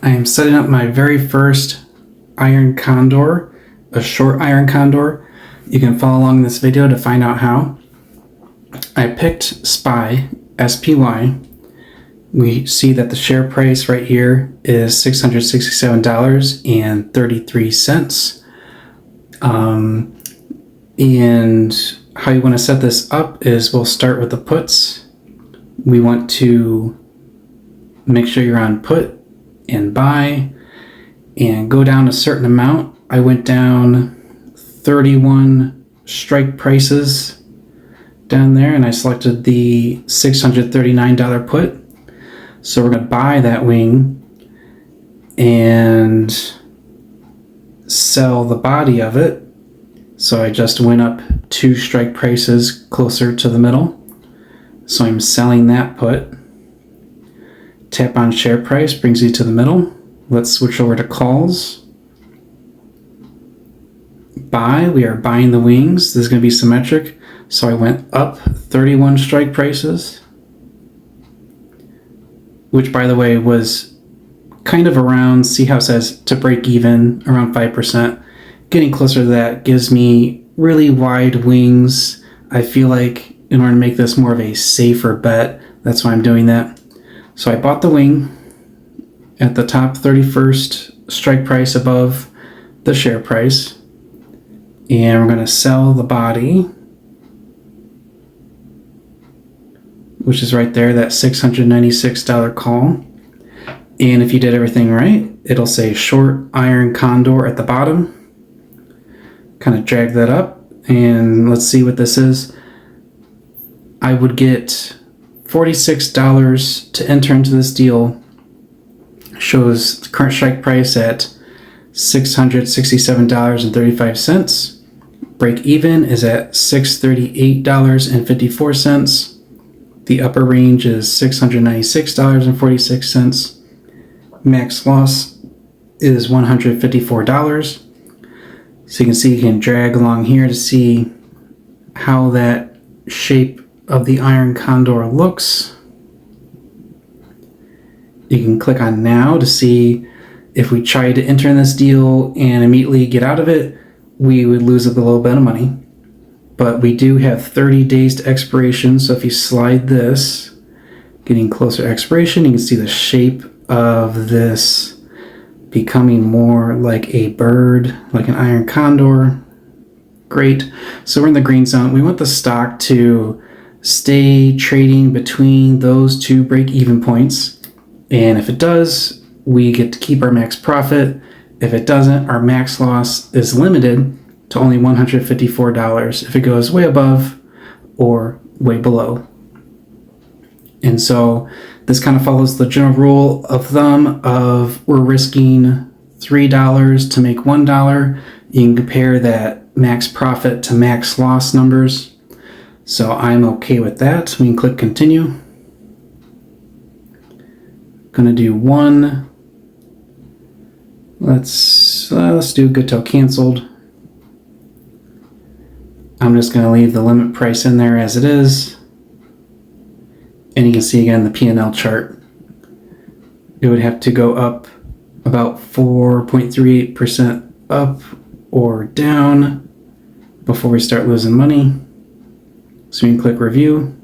I am setting up my very first iron condor, a short iron condor. You can follow along this video to find out how. I picked SPY, SPY. We see that the share price right here is $667.33. And how you want to set this up is we'll start with the puts. We want to make sure you're on put and buy and go down a certain amount. I went down 31 strike prices down there and I selected the $639 put. So we're going to buy that wing and sell the body of it. So I just went up 2 strike prices closer to the middle. So I'm selling that put. Tap on share price, brings you to the middle. Let's switch over to calls. Buy, we are buying the wings. This is going to be symmetric. So I went up 31 strike prices, which by the way was kind of around, see how it says to break even, around 5%. Getting closer to that gives me really wide wings. I feel like in order to make this more of a safer bet, that's why I'm doing that. So I bought the wing at the top 31st strike price above the share price. And we're going to sell the body, which is right there, that $696 call. And if you did everything right, it'll say short iron condor at the bottom. Kind of drag that up and let's see what this is. I would get $46 to enter into this deal. Shows the current strike price at $667.35. Break even is at $638.54. The upper range is $696.46. Max loss is $154. So you can see, you can drag along here to see how that shape of the iron condor looks. You can click on now to see if we try to enter in this deal and immediately get out of it, we would lose a little bit of money. But we do have 30 days to expiration. So if you slide this, getting closer to expiration, you can see the shape of this becoming more like a bird, like an iron condor. Great. So we're in the green zone. We want the stock to stay trading between those 2 break-even points. And if it does, we get to keep our max profit. If it doesn't, our max loss is limited to only $154 if it goes way above or way below. And so this kind of follows the general rule of thumb of we're risking $3 to make $1. You can compare that max profit to max loss numbers. So I'm okay with that. We can click continue. Gonna do one. Let's do good till canceled. I'm just gonna leave the limit price in there as it is. And you can see again the P&L chart. It would have to go up about 4.38% up or down before we start losing money. So we can click review.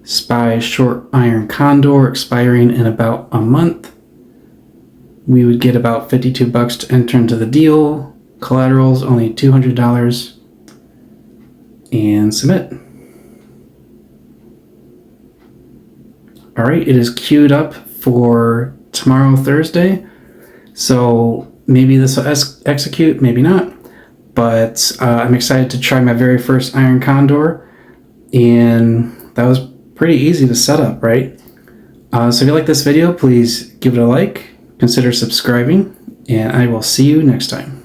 SPY short iron condor expiring in about a month. We would get about $52 to enter into the deal. Collateral's only $200. And submit. All right, it is queued up for tomorrow, Thursday. So maybe this will execute, maybe not. But I'm excited to try my very first iron condor. And that was pretty easy to set up, right? So if you like this video, please give it a like, consider subscribing, and I will see you next time.